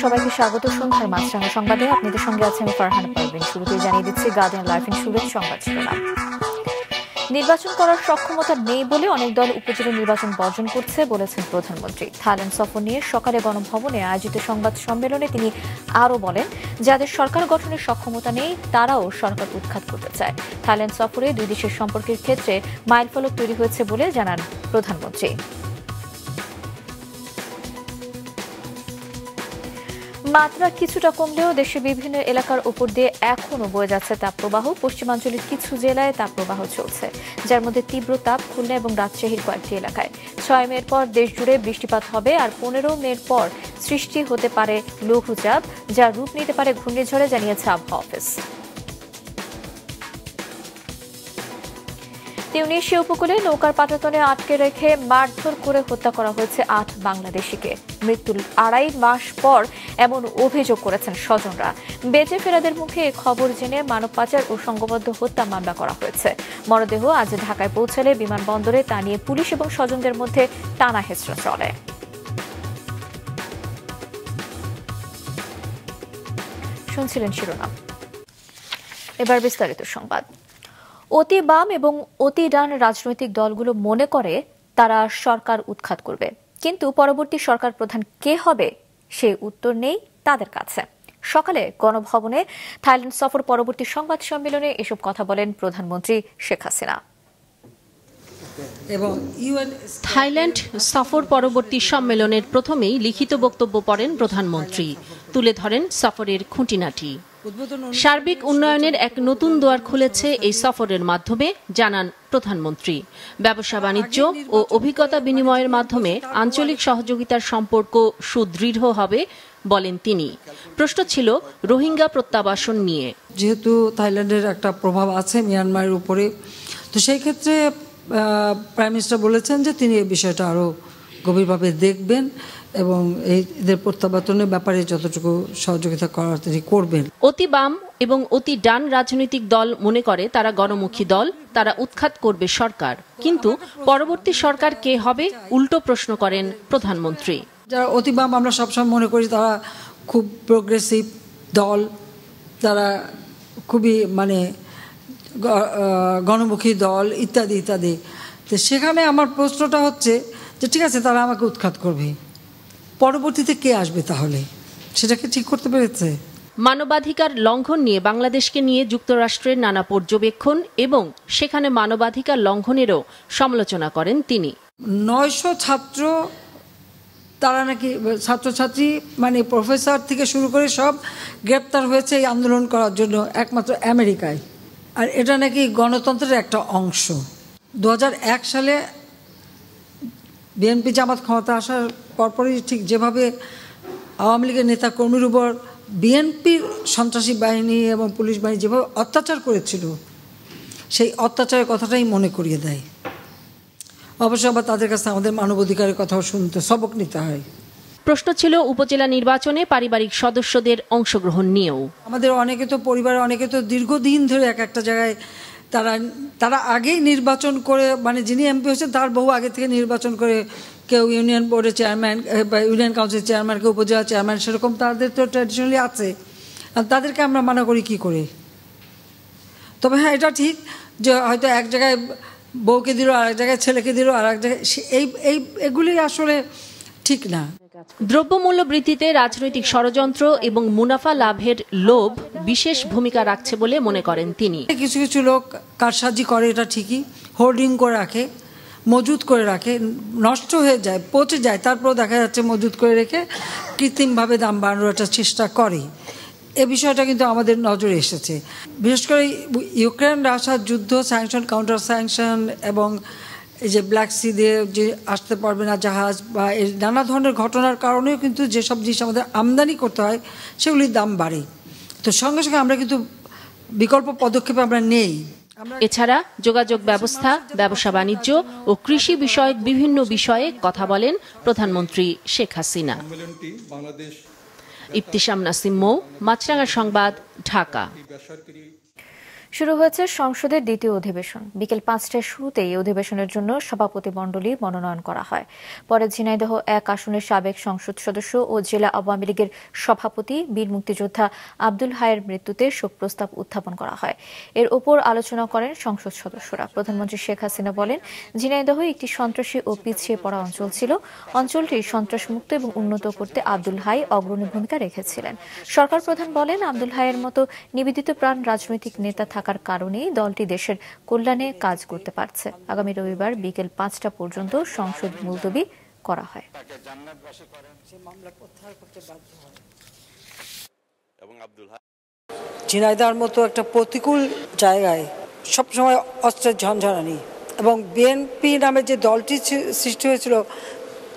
সবাইকে স্বাগত সন্ধ্যার মাছরাঙা সংবাদে আপনাদের সঙ্গে আছে আমি ফারহানা পারভিন। শুরুতেই জানিয়ে দিচ্ছি গার্ডিয়ান লাইফ ইন্স্যুরেন্স সংবাদ শিরোনাম। নির্বাচন করার সক্ষমতা নেই বলে অনেক দল উপজেলা নির্বাচন বর্জন করছে বলেছেন প্রধানমন্ত্রী। থাইল্যান্ড সফর নিয়ে সকালে গণভবনে আয়োজিত সংবাদ সম্মেলনে তিনি আরও বলেন, যাদের সরকার গঠনের সক্ষমতা নেই তারাও সরকার উৎখাত করতে চায়। থাইল্যান্ড সফরে দুই দেশের সম্পর্কের ক্ষেত্রে মাইলফলক তৈরি হয়েছে বলে জানান প্রধানমন্ত্রী। মাত্রা কিছুটা কমলেও দেশের বিভিন্ন এলাকার উপর দিয়ে এখনও বয়ে যাচ্ছে তাপপ্রবাহ। পশ্চিমাঞ্চলের কিছু জেলায় তাপপ্রবাহ চলছে, যার মধ্যে তীব্র তাপ খুলনা এবং রাজশাহীর কয়েকটি এলাকায়। 6 মের পর দেশজুড়ে বৃষ্টিপাত হবে আর 15 মের পর সৃষ্টি হতে পারে লঘুচাপ, যা রূপ নিতে পারে ঘূর্ণিঝড়ে, জানিয়েছে আবহাওয়া অফিস। তিউনিসিয়া উপকূলে নৌকার পাটাতনে আটকে রেখে মারধর করে হত্যা করা হয়েছে 8 বাংলাদেশিকে। মৃত্যুর 2.5 মাস পর এমন অভিযোগ করেছেন স্বজনরা। বেঁচে ফেরাদের মুখে খবর জেনে মানব পাচার ও সংঘবদ্ধ হত্যা মামলা করা হয়েছে। মরদেহ আজ ঢাকায় পৌঁছালে বিমানবন্দরে তা নিয়ে পুলিশ এবং স্বজনদের মধ্যে টানা হেঁচড়া চলে। শুনছিলেন শিরোনাম, এবার বিস্তারিত সংবাদ। অতি বাম এবং অতি ডান রাজনৈতিক দলগুলো মনে করে তারা সরকার উৎখাত করবে, কিন্তু পরবর্তী সরকার প্রধান কে হবে সে উত্তর নেই তাদের কাছে। সকালে গণভবনে থাইল্যান্ড সফর পরবর্তী সংবাদ সম্মেলনে এসব কথা বলেন প্রধানমন্ত্রী শেখ হাসিনা। থাইল্যান্ড সফর পরবর্তী সম্মেলনের প্রথমেই লিখিত বক্তব্য পড়েন প্রধানমন্ত্রী। তুলে ধরেন সফরের খুঁটিনাটি। সার্বিক উন্নয়নের এক নতুন দুয়ার খুলেছে এই সফরের মাধ্যমে, জানান প্রধানমন্ত্রী। ব্যবসা বাণিজ্য ও অভিজ্ঞতা বিনিময়ের মাধ্যমে আঞ্চলিক সহযোগিতার সম্পর্ক সুদৃঢ় হবে বলেন তিনি। প্রশ্ন ছিল রোহিঙ্গা প্রত্যাবাসন নিয়ে। যেহেতু থাইল্যান্ডের একটা প্রভাব আছে মিয়ানমারের উপরে, তো সেই ক্ষেত্রে প্রাইম মিনিস্টার বলেছেন যে তিনি এই বিষয়টা আরও গভীরভাবে দেখবেন এবং এদের প্রত্যাবর্তনের ব্যাপারে যতটুকু সহযোগিতা করার তিনি করবেন। অতি বাম এবং অতি ডান রাজনৈতিক দল মনে করে তারা গণমুখী দল, তারা উৎখাত করবে সরকার, কিন্তু পরবর্তী সরকার কে হবে উল্টো প্রশ্ন করেন প্রধানমন্ত্রী। যারা অতি বাম আমরা সবসময় মনে করি তারা খুব প্রোগ্রেসিভ দল, তারা খুবই গণমুখী দল ইত্যাদি ইত্যাদি। তো সেখানে আমার প্রশ্নটা হচ্ছে যে ঠিক আছে, তারা আমাকে উৎখাত করবে, পরবর্তীতে কে আসবে তাহলে? সেটাকে ঠিক করতে পেরেছে? মানবাধিকার লঙ্ঘন নিয়ে বাংলাদেশকে নিয়ে যুক্তরাষ্ট্রের নানা পর্যবেক্ষণ এবং সেখানে মানবাধিকার লঙ্ঘনেরও সমালোচনা করেন তিনি। 900 ছাত্র, তারা নাকি ছাত্রছাত্রী প্রফেসর থেকে শুরু করে সব গ্রেপ্তার হয়েছে এই আন্দোলন করার জন্য একমাত্র আমেরিকায়। আর এটা নাকি গণতন্ত্রের একটা অংশ। 2001 সালে বিএনপি জামাত ক্ষমতা আসার পরপরই ঠিক যেভাবে আওয়ামী লীগের নেতা কর্মীর উপর বিএনপির সন্ত্রাসী বাহিনী এবং পুলিশ বাহিনী যেভাবে অত্যাচার করেছিল, সেই অত্যাচারের কথাটাই মনে করিয়ে দেয়। অবশ্য আবার তাদের কাছে আমাদের মানবাধিকারের কথাও শুনতে, সবক নিতে হয়। প্রশ্ন ছিল উপজেলা নির্বাচনে পারিবারিক সদস্যদের অংশগ্রহণ নিয়েও। আমাদের অনেকে তো পরিবারে অনেকে তো দীর্ঘদিন ধরে একটা জায়গায় তারা আগেই নির্বাচন করে, যিনি এমপি হয়েছেন তার বহু আগে থেকে নির্বাচন করে, কেউ ইউনিয়ন বোর্ডের চেয়ারম্যান বা ইউনিয়ন কাউন্সিলের চেয়ারম্যান, কেউ উপজেলা চেয়ারম্যান, সেরকম তাদের তো ট্র্যাডিশনালি আছে। আর তাদেরকে আমরা মানা করি কি করে? তবে হ্যাঁ, এটা ঠিক যে হয়তো এক জায়গায় বউকে দিল, আর এক জায়গায় ছেলেকে দিল, আর এক জায়গায় এগুলি আসলে ঠিক না। দ্রব্যমূল্য বৃদ্ধিতে রাজনৈতিক ষড়যন্ত্র এবং মুনাফা লাভের লোভ বিশেষ ভূমিকা রাখছে বলে মনে করেন তিনি। কিছু কিছু লোক কারসাজি করে, এটা ঠিকই, হোর্ডিং করে রাখে, মজুত করে রাখে, নষ্ট হয়ে যায়, পচে যায়, তারপর দেখা যাচ্ছে মজুত করে রেখে কৃত্রিমভাবে দাম বাড়ানোর একটা চেষ্টা করে। এ বিষয়টা কিন্তু আমাদের নজরে এসেছে। বিশেষ করে ইউক্রেন রাশিয়ার যুদ্ধ, স্যাংশন, কাউন্টার স্যাংশন এবং এই যে ব্ল্যাক সি দিয়ে যে আসতে পারবে না জাহাজ বা এই নানা ধরনের ঘটনার কারণেও কিন্তু যেসব জিনিস আমাদের আমদানি করতে হয় সেগুলির দাম বাড়ে। তো সঙ্গে সঙ্গে আমরা কিন্তু বিকল্প পদক্ষেপ আমরা নেই। এছাড়া যোগাযোগ ব্যবস্থা, ব্যবসা বাণিজ্য ও কৃষি বিষয়ক বিভিন্ন বিষয়ে কথা বলেন প্রধানমন্ত্রী শেখ হাসিনা। ইবতিসাম নাসিম মৌ, মাছরাঙা সংবাদ, ঢাকা। শুরু হয়েছে সংসদের দ্বিতীয় অধিবেশন। বিকেল ৫টায় শুরুতেই অধিবেশনের জন্য সভাপতিমণ্ডলী মনোনয়ন করা হয়। পরে ঝিনাইদহ ১ আসনের সাবেক সংসদ সদস্য ও জেলা আওয়ামী লীগের সভাপতি বীর মুক্তিযোদ্ধা আব্দুল হাইয়ের মৃত্যুতে শোক প্রস্তাব উত্থাপন করা হয়। এর ওপর আলোচনা করেন সংসদ সদস্যরা। প্রধানমন্ত্রী শেখ হাসিনা বলেন, ঝিনাইদহ একটি সন্ত্রাসী ও পিছিয়ে পড়া অঞ্চল ছিল। অঞ্চলটি সন্ত্রাসমুক্ত এবং উন্নত করতে আব্দুল হাই অগ্রণী ভূমিকা রেখেছিলেন। সরকার প্রধান বলেন, আব্দুল হাইয়ের মতো নিবেদিত প্রাণ রাজনৈতিক নেতা থাকার কারণেই দলটি দেশের কল্যাণে কাজ করতে পারছে। আগামী রবিবার বিকেল ৫টা পর্যন্ত সংসদ মুলতবি করা হয়। ঝিনাইদহের মতো একটা প্রতিকূল জায়গায় সবসময় অস্ত্রের ঝনঝনানি এবং বিএনপি নামে যে দলটি সৃষ্টি হয়েছিল,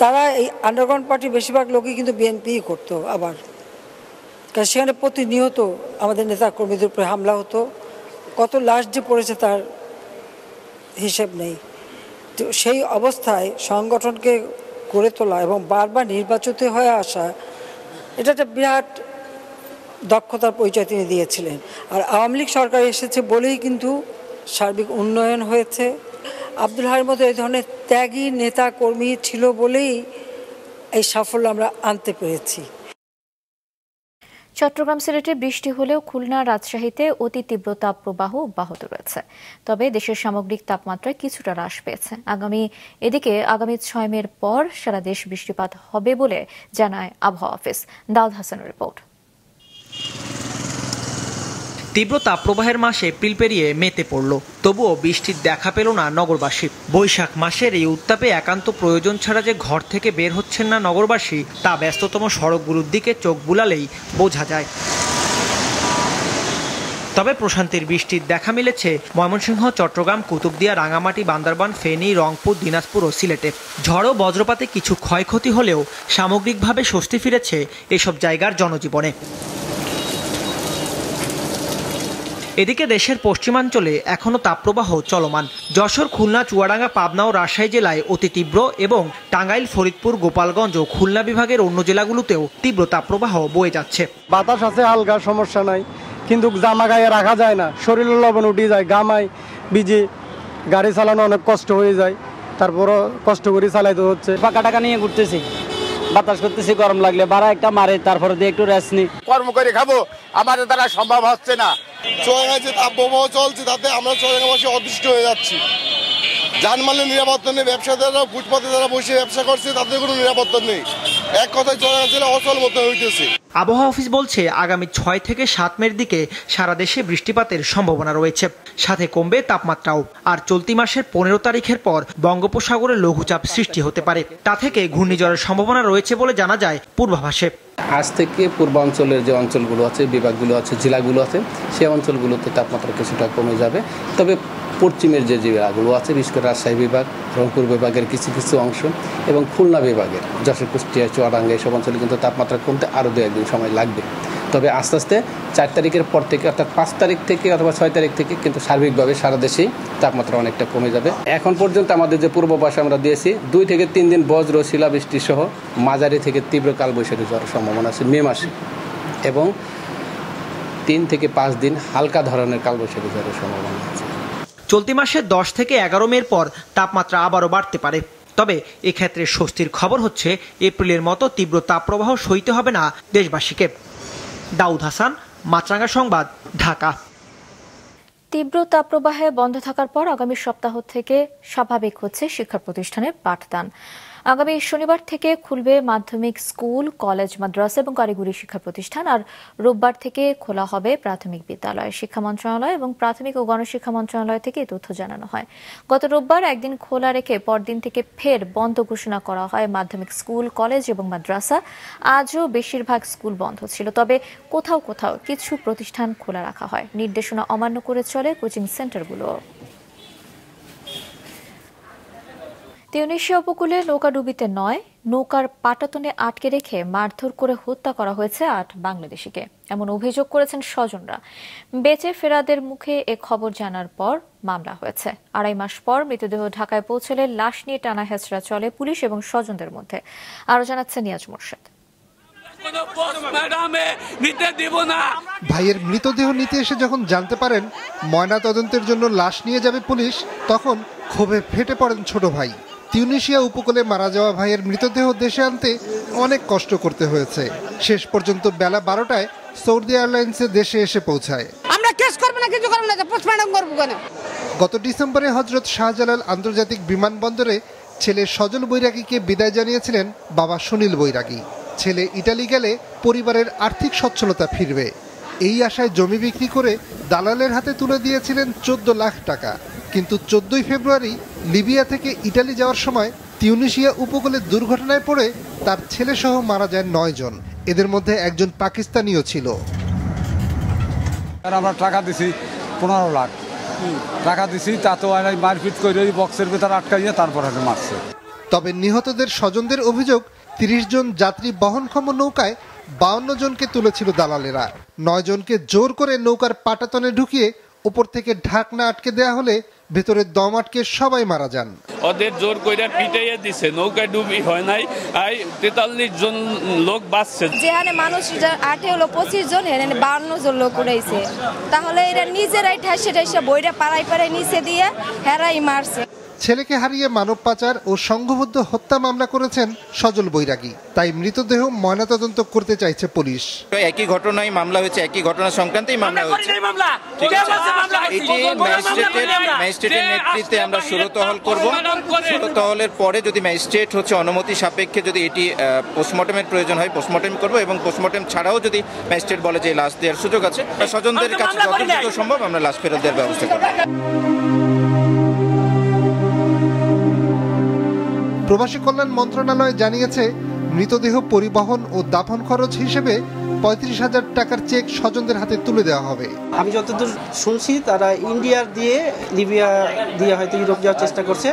তারা এই আন্ডারগ্রাউন্ড পার্টির বেশিরভাগ লোকই কিন্তু বিএনপি করতো। আবার সেখানে প্রতিনিয়ত আমাদের নেতা কর্মীদের উপরে হামলা হতো। কত লাশ যে পড়েছে তার হিসেব নেই। তো সেই অবস্থায় সংগঠনকে গড়ে তোলা এবং বারবার নির্বাচিত হয়ে আসা, এটা একটা বিরাট দক্ষতার পরিচয় তিনি দিয়েছিলেন। আর আওয়ামী লীগ সরকার এসেছে বলেই কিন্তু সার্বিক উন্নয়ন হয়েছে। আব্দুল হাইয়ের মতো এই ধরনের ত্যাগী নেতা কর্মী ছিল বলেই এই সাফল্য আমরা আনতে পেরেছি। চট্টগ্রাম সিলেটে বৃষ্টি হলেও খুলনা, রাজশাহীতে অতি তীব্র তাপপ্রবাহ অব্যাহত রয়েছে। তবে দেশের সামগ্রিক তাপমাত্রায় কিছুটা হ্রাস পেয়েছে। আগামী ৬ মের পর সারা দেশ বৃষ্টিপাত হবে বলে জানায় আবহাওয়া অফিস। দাউদ হাসানের রিপোর্ট। তীব্র তাপপ্রবাহের মাসে এপ্রিল পেরিয়ে মেতে পড়ল, তবুও বৃষ্টির দেখা পেল না নগরবাসী। বৈশাখ মাসের এই উত্তাপে একান্ত প্রয়োজন ছাড়া যে ঘর থেকে বের হচ্ছেন না নগরবাসী, তা ব্যস্ততম সড়কগুলোর দিকে চোখ বুলালেই বোঝা যায়। তবে প্রশান্তির বৃষ্টির দেখা মিলেছে ময়মনসিংহ, চট্টগ্রাম, কুতুবদিয়া, রাঙামাটি, বান্দরবান, ফেনী, রংপুর, দিনাজপুর ও সিলেটে। ঝড় ও বজ্রপাতে কিছু ক্ষয়ক্ষতি হলেও সামগ্রিকভাবে স্বস্তি ফিরেছে এসব জায়গার জনজীবনে। এদিকে দেশের পশ্চিমাঞ্চলে এখনও তাপপ্রবাহ চলমান। যশোর, খুলনা, চুয়াডাঙ্গা, পাবনা ও রাজশাহী জেলায় অতি তীব্র এবং টাঙ্গাইল, ফরিদপুর, গোপালগঞ্জ ও খুলনা বিভাগের অন্য জেলাগুলোতেও তীব্র তাপপ্রবাহ বয়ে যাচ্ছে। বাতাস আছে, হালকা, সমস্যা নাই, কিন্তু জামা গায়ে রাখা যায় না, শরীরে লবণ উঠে যায়, গামায় ভিজে গাড়ি চালানো অনেক কষ্ট হয়ে যায়। তারপরও কষ্ট করে চালাইতে হচ্ছে। পাকা টাকা নিয়ে ঘুরতেছি, বাতাস করতেছি, গরম লাগলে বাড়া একটা মারে, তারপরে দিয়ে একটু রেস্ট নিই। কর্ম করে খাবো, আমাদের দ্বারা সম্ভব হচ্ছে না। চলছে তাপপ্রবাহ চলছে, তাতে আমরা চট্টগ্রামবাসী অদৃষ্ট হয়ে যাচ্ছি। যানমালের নিরাপত্তা নেই, ব্যবসাদাররা ফুটপাতে যারা বসে ব্যবসা করছে তাদের কোনো নিরাপত্তা নেই। এক কথায় চট্টগ্রাম জেলা অচল মতো হইতেছে। আবহাওয়া অফিস বলছে, আগামী ৬ থেকে ৭ মের দিকে সারা দেশে বৃষ্টিপাতের সম্ভাবনা রয়েছে, সাথে কমবে তাপমাত্রাও। আর চলতি মাসের ১৫ তারিখের পর বঙ্গোপসাগরে লঘুচাপ সৃষ্টি হতে পারে। তা থেকে ঘূর্ণিঝড়ের সম্ভাবনা রয়েছে বলে জানা যায় পূর্বাভাসে। আজ থেকে পূর্বাঞ্চলের যে অঞ্চলগুলো আছে, বিভাগগুলো আছে, জেলাগুলো আছে, সেই অঞ্চলগুলোতে তাপমাত্রা কিছুটা কমে যাবে। তবে পশ্চিমের যে জেলাগুলো আছে, বিশেষ করে রাজশাহী বিভাগ, রংপুর বিভাগের কিছু কিছু অংশ এবং খুলনা বিভাগের যশোর, কুষ্টিয়া, চুয়াডাঙ্গা এসব অঞ্চলে কিন্তু তাপমাত্রা কমতে আরও ২-১ দিন সময় লাগবে। তবে আস্তে আস্তে ৪ তারিখের পর থেকে, অর্থাৎ ৫ তারিখ থেকে অথবা ৬ তারিখ থেকে কিন্তু সার্বিকভাবে সারা দেশেই তাপমাত্রা অনেকটা কমে যাবে। এখন পর্যন্ত আমাদের যে পূর্বাভাস আমরা দিয়েছি, 2 থেকে 3 দিন বজ্র, শিলাবৃষ্টি সহ মাঝারি থেকে তীব্র কালবৈশাখী ঝড়ের সম্ভাবনা আছে মে মাসে, এবং 3 থেকে 5 দিন হালকা ধরনের কালবৈশাখী ঝড়ের সম্ভাবনা আছে। চলতি মাসের 10 থেকে 11 মের পর তাপমাত্রা আবারও বাড়তে পারে। তবে এক্ষেত্রে স্বস্তির খবর হচ্ছে, এপ্রিলের মতো তীব্র তাপপ্রবাহ সইতে হবে না দেশবাসীকে। দাউদ হাসান, মাছরাঙা সংবাদ, ঢাকা। তীব্র তাপপ্রবাহে বন্ধ থাকার পর আগামী সপ্তাহ থেকে স্বাভাবিক হচ্ছে শিক্ষা প্রতিষ্ঠানে পাঠদান। আগামী শনিবার থেকে খুলবে মাধ্যমিক স্কুল, কলেজ, মাদ্রাসা এবং কারিগরি শিক্ষা প্রতিষ্ঠান। আর রোববার থেকে খোলা হবে প্রাথমিক বিদ্যালয়। শিক্ষা মন্ত্রণালয় এবং প্রাথমিক ও গণশিক্ষা মন্ত্রণালয় থেকে এই তথ্য জানানো হয়। গত রোববার একদিন খোলা রেখে পরদিন থেকে ফের বন্ধ ঘোষণা করা হয় মাধ্যমিক স্কুল, কলেজ এবং মাদ্রাসা। আজও বেশিরভাগ স্কুল বন্ধ ছিল, তবে কোথাও কোথাও কিছু প্রতিষ্ঠান খোলা রাখা হয়। নির্দেশনা অমান্য করে চলে কোচিং সেন্টারগুলো। তিউনিসিয়া উপকূলে নৌকাডুবিতে নয়, নৌকার পাটাতনে আটকে রেখে মারধর করে হত্যা করা হয়েছে ৮ বাংলাদেশিকে, এমন অভিযোগ করেছেন স্বজনরা। বেঁচে ফেরাদের মুখে এ খবর জানার পর মামলা হয়েছে। ২.৫ মাস পর মৃতদেহ ঢাকায় পৌঁছলে লাশ নিয়ে টানা হেঁচড়া চলে পুলিশ এবং স্বজনদের মধ্যে। আরো জানাচ্ছে নিয়াজ মোর্শেদ। ভাইয়ের মৃতদেহ নিতে এসে যখন জানতে পারেন ময়না তদন্তের জন্য লাশ নিয়ে যাবে পুলিশ, তখন ক্ষোভে ফেটে পড়েন ছোট ভাই। তিউনিসিয়া উপকূলে মারা যাওয়া ভাইয়ের মৃতদেহ দেশে আনতে অনেক কষ্ট করতে হয়েছে। শেষ পর্যন্ত বেলা 12টায় সৌদি এয়ারলাইন্সে দেশে এসে পৌঁছায়। আমরা কেস করব না, কিছু করব না, পোস্টমর্টম করব কেন? গত ডিসেম্বরে হযরত শাহজালাল আন্তর্জাতিক বিমানবন্দরে ছেলে সজল বৈরাগীকে বিদায় জানিয়েছিলেন বাবা সুনীল বৈরাগী। ছেলে ইটালি গেলে পরিবারের আর্থিক সচ্ছলতা ফিরবে, এই আশায় জমি বিক্রি করে দালালের হাতে তুলে দিয়েছিলেন 14 লাখ টাকা। কিন্তু 14ই ফেব্রুয়ারি লিবিয়া থেকে ইটালি যাওয়ার সময় তিউনিসিয়া উপকূলে দুর্ঘটনায় পড়ে তার ছেলেসহ মারা যায় 9 জন। এদের মধ্যে একজন পাকিস্তানিও ছিল। আমরা টাকা দিছি 15 লাখ টাকা দিছি, তাতেও মারপিট করে বক্সের ভেতর আটকাইয়ে তারপর মারছে। তবে নিহতদের স্বজনদের অভিযোগ 30 জন যাত্রী বহনক্ষম নৌকায় 52 জনকে তুলেছিল দালালেরা। 9 জনকে জোর করে নৌকার পাটাতনে ঢুকিয়ে উপর থেকে ঢাকনা আটকে দেয়া হলে ভেতরে দম আটকে সবাই মারা যান। ওদের জোর কইরা পিটাইয়া দিছে, নৌকায় ডুবি হয় নাই, 43 জন লোক বাঁচছে। যেখানে মানুষ 8 হলো 25 জন, এখানে 52 জন লোক উড়াইছে। তাহলে এরা নিজেরাই ঠাসে বইটা পাড়াই নিচে দিয়ে হেরাই মারছে। ছেলেকে হারিয়ে মানব পাচার ও সংঘবদ্ধ হত্যা মামলা করেছেন সজল বৈরাগী, তাই মৃতদেহ ময়নাতদন্ত করতে চাইছে পুলিশ। একই ঘটনায় মামলা হয়েছে, একই ঘটনা সংক্রান্তেই মামলা হয়েছে। ম্যাজিস্ট্রেটের নেতৃত্বে আমরা সুরতহল করব। সুরতহলের পরে যদি ম্যাজিস্ট্রেট অনুমতি সাপেক্ষে যদি এটি পোস্টমর্টমের প্রয়োজন হয় পোস্টমর্টম করব, এবং পোস্টমর্টম ছাড়াও যদি ম্যাজিস্ট্রেট বলে যে লাশ দেওয়ার সুযোগ আছে, স্বজনদের কাছে যতটুকু সম্ভব আমরা লাশ ফেরত দেওয়ার ব্যবস্থা করব। প্রবাসী কল্যাণ মন্ত্রণালয় জানিয়েছে মৃতদেহ পরিবহন ও দাফন খরচ হিসেবে 35,000 টাকার চেক স্বজনদের হাতে তুলে দেওয়া হবে। আমি যতদূর শুনছি তারা ইন্ডিয়ার দিয়ে লিবিয়া দিয়ে হয়তো ইউরোপ যাওয়ার চেষ্টা করছে,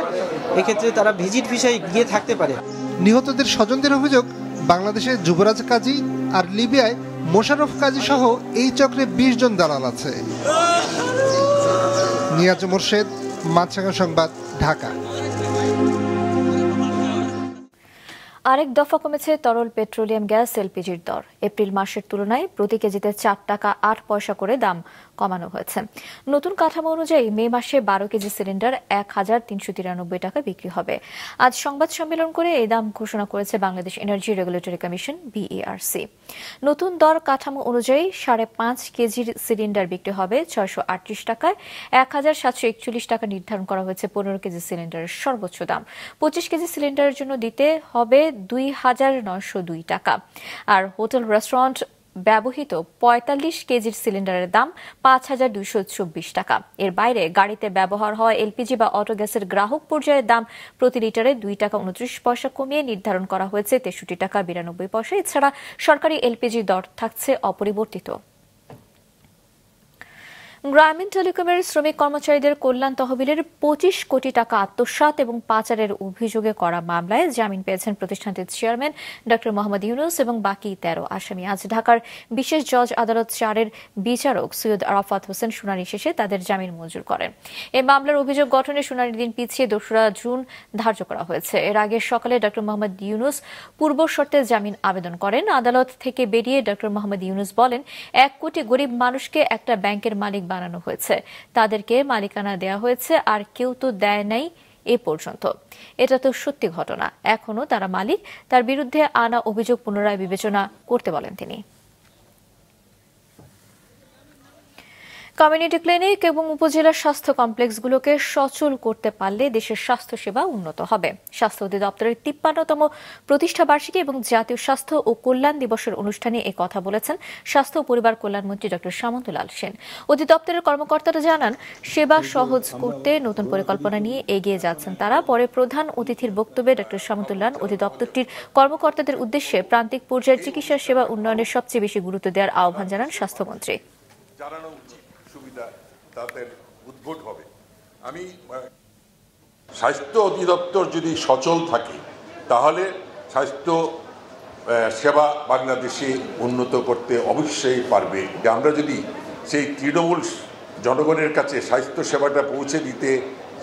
এক্ষেত্রে তারা ভিজিট ভিসায় গিয়ে থাকতে পারে। নিহতদের স্বজনদের অভিযোগ বাংলাদেশের যুবরাজ কাজী আর লিবিয়ায় মোশাররফ কাজী সহ এই চক্রে 20 জন দালাল আছে। নিয়াজ মোর্শেদ, মাছরাঙা সংবাদ, ঢাকা। আরেক দফা কমেছে তরল পেট্রোলিয়াম গ্যাস এলপিজির দর। এপ্রিল মাসের তুলনায় প্রতি কেজিতে 4 টাকা 8 পয়সা করে দাম কমানো হয়েছে। নতুন কাঠামো অনুযায়ী মে মাসে 12 কেজি সিলিন্ডার 1393 টাকা বিক্রি হবে। আজ সংবাদ সম্মেলন করে এই দাম ঘোষণা করেছে Bangladesh energy regulatory commission BERC. নতুন দর কাঠামো অনুযায়ী 5.5 কেজির সিলিন্ডার বিক্রি হবে 638 টাকায়। 1741 টাকা নির্ধারণ করা হয়েছে 15 কেজি সিলিন্ডারের সর্বোচ্চ দাম। 25 কেজি সিলিন্ডারের জন্য দিতে হবে 2902 টাকা। আর হোটেল রেস্টুরেন্ট ব্যবহৃত 45 কেজির সিলিন্ডারের দাম 5224 টাকা। এর বাইরে গাড়িতে ব্যবহার হওয়া এলপিজি বা অটো গ্যাসের গ্রাহক পর্যায়ের দাম প্রতি লিটারে 2 টাকা 29 পয়সা কমিয়ে নির্ধারণ করা হয়েছে 63 টাকা 92 পয়সা। এছাড়া সরকারি এলপিজি দর থাকছে অপরিবর্তিত। গ্রামীণ টেলিকমের শ্রমিক কর্মচারীদের কল্যাণ তহবিলের 25 কোটি টাকা আত্মসাৎ এবং পাচারের অভিযোগে করা মামলায় জামিন পেয়েছেন প্রতিষ্ঠানটির চেয়ারম্যান ডক্টর মোহাম্মদ ইউনুস এবং বাকি 13 আসামি। আজ ঢাকার বিশেষ জজ আদালত 4-এর বিচারক সৈয়দ আরাফাত হোসেন শুনানি শেষে তাদের জামিন মঞ্জুর করেন। এই মামলার অভিযোগ গঠনের শুনানির দিন পিছিয়ে 2রা জুন ধার্য করা হয়েছে। এর আগে সকালে ডক্টর মোহাম্মদ ইউনুস পূর্ব শর্তে জামিন আবেদন করেন। আদালত থেকে বেরিয়ে ডক্টর মোহাম্মদ ইউনুস বলেন, 1 কোটি গরিব মানুষকে একটা ব্যাংকের মালিক বানানো হয়েছে, তাদেরকে মালিকানা দেয়া হয়েছে, আর কেউ তো দেয় নাই এ পর্যন্ত। এটা তো সত্যি ঘটনা। এখনো তারা মালিক। তার বিরুদ্ধে আনা অভিযোগ পুনরায় বিবেচনা করতে বলেন তিনি। কমিউনিটি ক্লিনিক এবং উপজেলা স্বাস্থ্য কমপ্লেক্সগুলোকে সচল করতে পারলে দেশের স্বাস্থ্যসেবা উন্নত হবে। স্বাস্থ্য অধিদপ্তরের 53তম প্রতিষ্ঠা বার্ষিকী এবং জাতীয় স্বাস্থ্য ও কল্যাণ দিবসের অনুষ্ঠানে এ কথা বলেছেন স্বাস্থ্য ও পরিবার কল্যাণমন্ত্রী ডক্টর সামন্তলাল সেন। অধিদপ্তরের কর্মকর্তারা জানান, সেবা সহজ করতে নতুন পরিকল্পনা নিয়ে এগিয়ে যাচ্ছেন তারা। পরে প্রধান অতিথির বক্তব্যে ডক্টর সামন্তলাল অধিদপ্তরটির কর্মকর্তাদের উদ্দেশ্যে প্রান্তিক পর্যায়ের চিকিৎসা সেবা উন্নয়নের সবচেয়ে বেশি গুরুত্ব দেওয়ার আহ্বান জানান স্বাস্থ্যমন্ত্রী। তাদের উদ্ভূত হবে। স্বাস্থ্য অধিদপ্তর যদি সচল থাকে তাহলে স্বাস্থ্য সেবা বাংলাদেশে উন্নত করতে অবশ্যই পারবে। আমরা যদি সেই তৃণমূল জনগণের কাছে স্বাস্থ্য সেবাটা পৌঁছে দিতে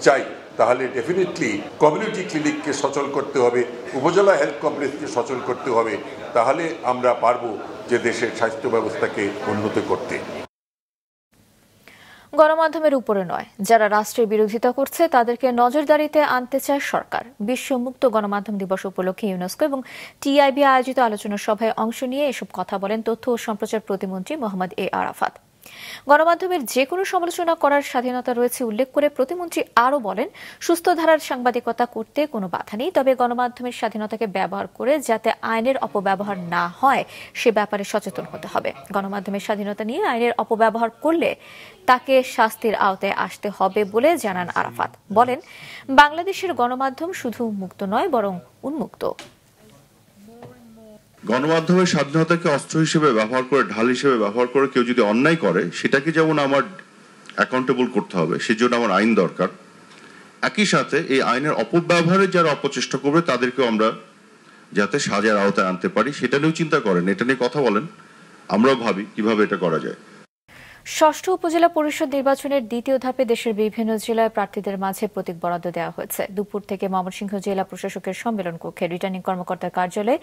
চাই, তাহলে ডেফিনেটলি কমিউনিটি ক্লিনিককে সচল করতে হবে, উপজেলা হেলথ কমপ্লেক্সকে সচল করতে হবে। তাহলে আমরা পারবো যে দেশের স্বাস্থ্য ব্যবস্থাকে উন্নত করতে। গণমাধ্যমের উপরে নয়, যারা রাষ্ট্রের বিরোধিতা করছে তাদেরকে নজরদারিতে আনতে চায় সরকার। বিশ্ব মুক্ত গণমাধ্যম দিবস উপলক্ষে ইউনেস্কো এবং টিআইবি আয়োজিত আলোচনা সভায় অংশ নিয়ে এসব কথা বলেন তথ্য ও সম্প্রচার প্রতিমন্ত্রী মোহাম্মদ এ আরাফাত। গণমাধ্যমের যে কোনো সমালোচনা করার স্বাধীনতা রয়েছে উল্লেখ করে প্রতিমন্ত্রী আরও বলেন, সুস্থ ধারার সাংবাদিকতা করতে কোনো বাধা নেই, তবে গণমাধ্যমের স্বাধীনতাকে ব্যবহার করে যাতে আইনের অপব্যবহার না হয় সে ব্যাপারে সচেতন হতে হবে। গণমাধ্যমের স্বাধীনতা নিয়ে আইনের অপব্যবহার করলে তাকে শাস্তির আওতায় আসতে হবে বলে জানান আরাফাত। বলেন, বাংলাদেশের গণমাধ্যম শুধু মুক্ত নয়, বরং উন্মুক্ত। গণমাধ্যমের স্বাধীনতাকে অস্ত্র হিসেবে ব্যবহার করে, ঢাল হিসেবে ব্যবহার করে কেউ যদি অন্যায় করে, সেটাকে যেমন আমার অ্যাকাউন্টেবল করতে হবে, সেজন্য আমার আইন দরকার। একই সাথে এই আইনের অপব্যবহারে যারা অপচেষ্টা করবে তাদেরকেও আমরা যাতে সাজার আওতায় আনতে পারি সেটা নিয়েও চিন্তা করেন, এটা নিয়ে কথা বলেন, আমরাও ভাবি কিভাবে এটা করা যায়। ষষ্ঠ উপজেলা পরিষদ নির্বাচনের দ্বিতীয় ধাপে দেশের বিভিন্ন জেলায় প্রার্থীদের মাঝে প্রতীক বরাদ্দ দেওয়া হয়েছে। দুপুর থেকে ময়মনসিংহ জেলা প্রশাসকের সম্মেলন কক্ষে রিটার্নিং কর্মকর্তার কার্যালয়ে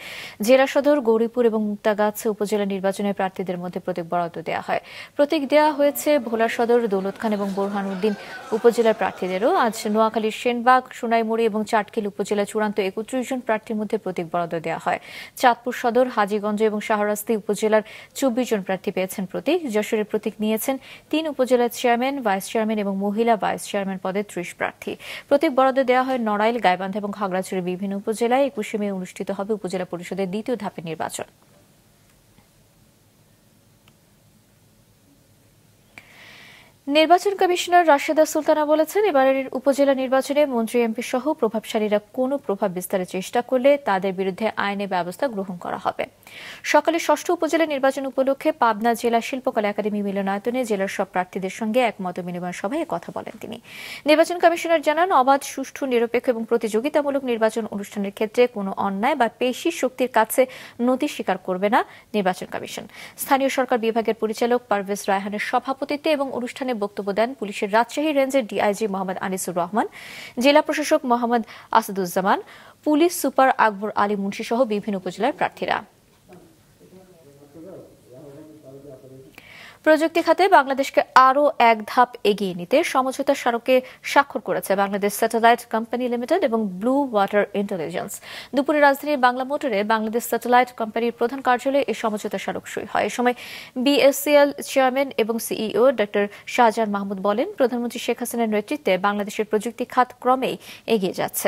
জেলা সদর, গৌরীপুর এবং মুক্তাগাছ উপজেলা নির্বাচনের প্রার্থীদের মধ্যে প্রতীক বরাদ্দ দেওয়া হয়। প্রতীক দেওয়া হয়েছে ভোলা সদর, দৌলত খান এবং বোরহানউদ্দিন উপজেলার প্রার্থীদেরও। আজ নোয়াখালীর সেনবাগ, সোনাইমুড়ি এবং চাটখিল উপজেলা চূড়ান্ত 31 জন প্রার্থীর মধ্যে প্রতীক বরাদ্দ দেওয়া হয়। চাঁদপুর সদর, হাজীগঞ্জ এবং শাহরাস্তি উপজেলার 24 জন প্রার্থী পেয়েছেন প্রতীক। যশোরের প্রতীক নিয়েছেন 3 উপজেলার চেয়ারম্যান, ভাইস চেয়ারম্যান এবং মহিলা ভাইস চেয়ারম্যান পদে 30 প্রার্থী। প্রতীক বরাদ্দ দেওয়া হয় নড়াইল, গাইবান্ধা এবং খাগড়াছড়ির বিভিন্ন উপজেলায়। 21 মে অনুষ্ঠিত হবে উপজেলা পরিষদের দ্বিতীয় ধাপের নির্বাচন। নির্বাচন কমিশনার রাশেদা সুলতানা বলেছেন, এবারের উপজেলা নির্বাচনে মন্ত্রী, এমপি সহ প্রভাবশালীরা কোনো প্রভাব বিস্তারের চেষ্টা করলে তাদের বিরুদ্ধে আইনি ব্যবস্থা গ্রহণ করা হবে। সকালে ষষ্ঠ উপজেলা নির্বাচন উপলক্ষে পাবনা জেলা শিল্পকলা একাডেমি মিলনায়তনে জেলার সব প্রার্থীদের সঙ্গে একমত বিনিময় সভায় কথা বলেন তিনি। নির্বাচন কমিশনার জানান, অবাধ, সুষ্ঠু, নিরপেক্ষ এবং প্রতিযোগিতামূলক নির্বাচন অনুষ্ঠানের ক্ষেত্রে কোনো অন্যায় বা পেশি শক্তির কাছে নতি স্বীকার করবে না নির্বাচন কমিশন। স্থানীয় সরকার বিভাগের পরিচালক পারভেজ রায়হানের সভাপতিত্বে এবং অনুষ্ঠানে বক্তব্য দেন পুলিশের রাজশাহী রেঞ্জের ডিআইজি মোহাম্মদ আনিসুর রহমান, জেলা প্রশাসক মোহাম্মদ আসাদুজ্জামান, পুলিশ সুপার আকবর আলী মুন্সি সহ বিভিন্ন উপজেলার প্রার্থীরা। প্রযুক্তি খাতে বাংলাদেশকে আরও এক ধাপ এগিয়ে নিতে সমঝোতা স্মারকে স্বাক্ষর করেছে বাংলাদেশ স্যাটেলাইট কোম্পানি লিমিটেড এবং ব্লু ওয়াটার ইন্টেলিজেন্স। দুপুরে রাজধানীর বাংলা মোটরে বাংলাদেশ স্যাটেলাইট কোম্পানির প্রধান কার্যালয়ে এই সমঝোতা স্মারক সই হয়। এ সময় বিএসসিএল চেয়ারম্যান এবং সিইও ডক্টর শাহজাহান মাহমুদ বলেন, প্রধানমন্ত্রী শেখ হাসিনার নেতৃত্বে বাংলাদেশের প্রযুক্তি খাত ক্রমেই এগিয়ে যাচ্ছে।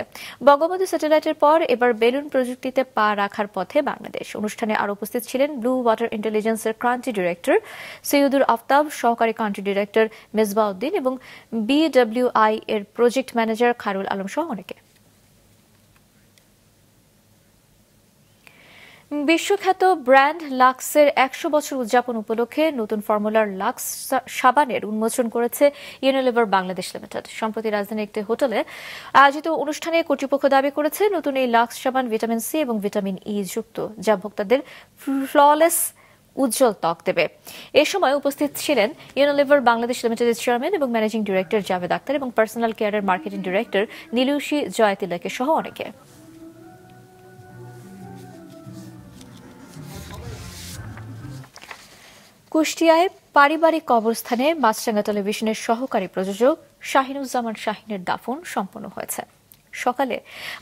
বঙ্গবন্ধু স্যাটেলাইটের পর এবার বেলুন প্রযুক্তিতে পা রাখার পথে বাংলাদেশ। অনুষ্ঠানে আরও উপস্থিত ছিলেন ব্লু ওয়াটার ইন্টেলিজেন্সের কান্ট্রি ডিরেক্টর সৈয়দুল আফতাব, সহকারী কান্ট্রি ডিরেক্টর মেজবাউদ্দিন এবং বিডব্লিউআই এর প্রজেক্ট ম্যানেজার খায়রুল আলম সহ অনেকে। বিশ্বখ্যাত ব্র্যান্ড লাক্সের 100 বছর উদযাপন উপলক্ষে নতুন ফর্মুলার লাক্স সাবানের উন্মোচন করেছে ইউনিলিভার বাংলাদেশ লিমিটেড। সম্প্রতি রাজধানীর একটি হোটেলে আয়োজিত অনুষ্ঠানে কর্তৃপক্ষ দাবি করেছে, নতুন এই লাক্স সাবান ভিটামিন সি এবং ভিটামিন ই যুক্ত, যা ভোক্তাদের ফ্ললেস উজ্জ্বল ত্বক দেবে। এ সময় উপস্থিত ছিলেন ইউনিলিভার বাংলাদেশ লিমিটেডের চেয়ারম্যান এবং ম্যানেজিং ডিরেক্টর জাভেদ আক্তার এবং পার্সোনাল কেয়ারের মার্কেটিং ডিরেক্টর নীলুষী জয়তিলাকে সহ অনেকে। কুষ্টিয়ায় পারিবারিক কবরস্থানে মাছরাঙা টেলিভিশনের সহকারী প্রযোজক শাহিনুজ্জামান শাহিনের দাফন সম্পন্ন হয়েছে। সকালে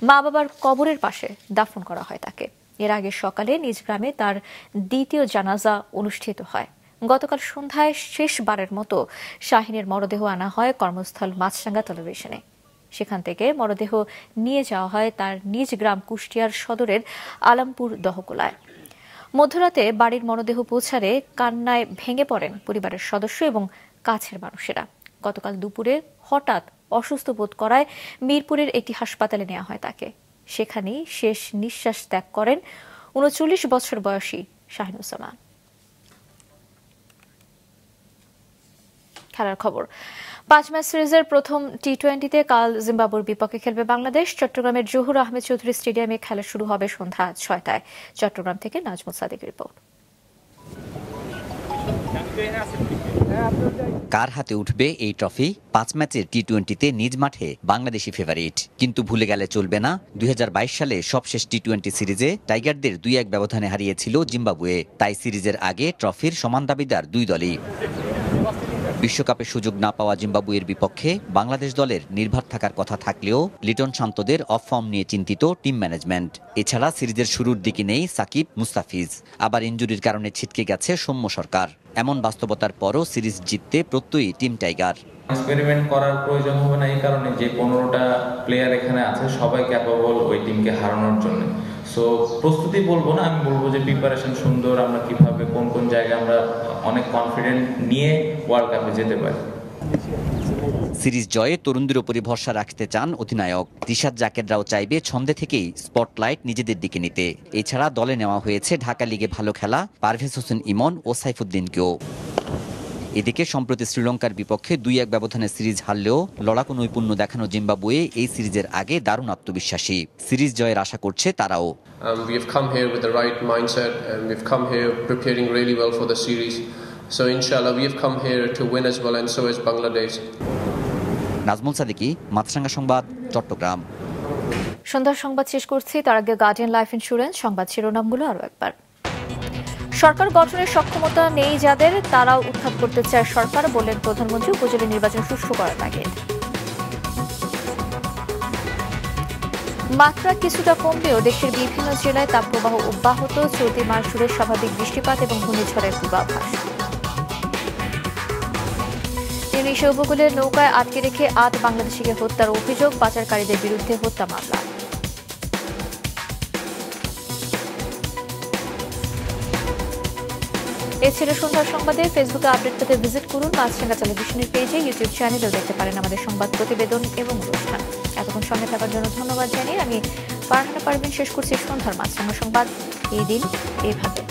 মা বাবার কবরের পাশে দাফন করা হয় তাকে। এর আগে সকালে নিজ গ্রামে তার দ্বিতীয় জানাজা অনুষ্ঠিত হয়। গতকাল সন্ধ্যায় শেষবারের মতো শাহিনের মরদেহ আনা হয় কর্মস্থল মাছরাঙা টেলিভিশনে। সেখান থেকে মরদেহ নিয়ে যাওয়া হয় তার নিজ গ্রাম কুষ্টিয়ার সদরের আলামপুর দহকোলায়। মধ্যরাতে বাড়ির মরদেহ পৌঁছালে কান্নায় ভেঙে পড়েন পরিবারের সদস্য এবং কাছের মানুষেরা। গতকাল দুপুরে হঠাৎ অসুস্থ বোধ করায় মিরপুরের একটি হাসপাতালে নেওয়া হয় তাকে। সেখানেই শেষ নিঃশ্বাস ত্যাগ করেন 39 বছর বয়সী শাহিনুজ্জামান। খেলার খবর। 5 ম্যাচ সিরিজের প্রথম টি20তে কাল জিম্বাবুয়ের বিপক্ষে খেলবে বাংলাদেশ। চট্টগ্রামের জহুর আহমেদ চৌধুরী স্টেডিয়ামে খেলা শুরু হবে সন্ধ্যা 6টায়। চট্টগ্রাম থেকে নাজমুল সাদিক রিপোর্ট। কার হাতে উঠবে এই ট্রফি? 5 ম্যাচের টি20তে নিজ মাঠে বাংলাদেশি ফেভারিট, কিন্তু ভুলে গেলে চলবে না 2022 সালে সবশেষ টি20 সিরিজে টাইগারদের 2-1 ব্যবধানে হারিয়েছিল জিম্বাবুয়ে। তাই সিরিজের আগে ট্রফির সমান দাবিদার দুই দলই। বিশ্বকাপে সুযোগ না পাওয়া জিম্বাবুয়ের বিপক্ষে বাংলাদেশ দলের নির্ভর থাকার কথা থাকলেও লিটন শান্তদের অফ ফর্ম নিয়ে চিন্তিত টিম ম্যানেজমেন্ট। এছাড়া সিরিজের শুরুর দিকে নেই সাকিব, মুস্তাফিজ, আবার ইনজুরির কারণে ছিটকে গেছে সৌম্য সরকার। এমন বাস্তবতার পরও সিরিজ জিততে প্রত্যয়ী টিম টাইগার। এক্সপেরিমেন্ট করার প্রয়োজন হবে না এই কারণে যে 15টা প্লেয়ার এখানে আছে সবাই ক্যাপাবল ওই টিমকে হারানোর জন্য। সো প্রস্তুতি বলবো না, আমি বলবো যে প্রিপারেশন সুন্দর, আমরা কিভাবে কোন কোন জায়গায় আমরা অনেক কনফিডেন্ট নিয়ে ওয়ার্ল্ড কাপে যেতে পারি। সিরিজ জয়ে তরুণদের উপরই ভরসা রাখতে চান অধিনায়ক। রিশাদ জাকেররাও চাইবে ছন্দে থেকেই স্পটলাইট নিজেদের দিকে নিতে। এছাড়া দলে নেওয়া হয়েছে ঢাকা লিগে ভালো খেলা পারভেজ হোসেন ইমন ও সাইফুদ্দিনকেও। এদিকে সম্প্রতি শ্রীলঙ্কার বিপক্ষে 2-1 ব্যবধানে সিরিজ হারলেও লড়াকু নৈপুণ্য দেখানো জিম্বাবুয়ে এই সিরিজের আগে দারুণ আত্মবিশ্বাসী। সিরিজ জয়ের আশা করছে তারাও। We have come here with the right mindset and we've come here preparing really well for the series. So inshallah we have come here to win as well and so is Bangladesh. Nazmul Sadiqi, মাছরাঙ্গা সংবাদ, চট্টগ্রাম। সন্ধ্যার সংবাদ শেষ করছি, তার আগে guardian life insurance সংবাদ শিরোনামগুলো আরো একবার। সরকার গঠনের সক্ষমতা নেই যাদের, তারাও উৎখাত করতে চায় সরকার, বললেন প্রধানমন্ত্রী উপজেলা নির্বাচন সুষ্ঠু করার আগে। মাত্রা কিছুটা কমলেও দেশের বিভিন্ন জেলায় তাপপ্রবাহ অব্যাহত, চলতি মাস জুড়ে স্বাভাবিক বৃষ্টিপাত এবং ঘূর্ণিঝড়ের পূর্বাভাস। ইউনিশে উপকূলে নৌকায় আটকে রেখে 8 বাংলাদেশিকে হত্যার অভিযোগ, পাচারকারীদের বিরুদ্ধে হত্যা মামলা। এ ছিল সন্ধ্যার সংবাদে। ফেসবুকে আপডেট পেতে ভিজিট করুন মাছরাঙ্গা টেলিভিশনের পেজে, ইউটিউব চ্যানেলেও দেখতে পারেন আমাদের সংবাদ প্রতিবেদন এবং অনুষ্ঠান। এতক্ষণ সঙ্গে থাকার জন্য ধন্যবাদ জানিয়ে আমি ফারহানা পারভিন শেষ করছি সন্ধ্যার মাছরাঙ্গা সংবাদ। এই দিন এভাবে।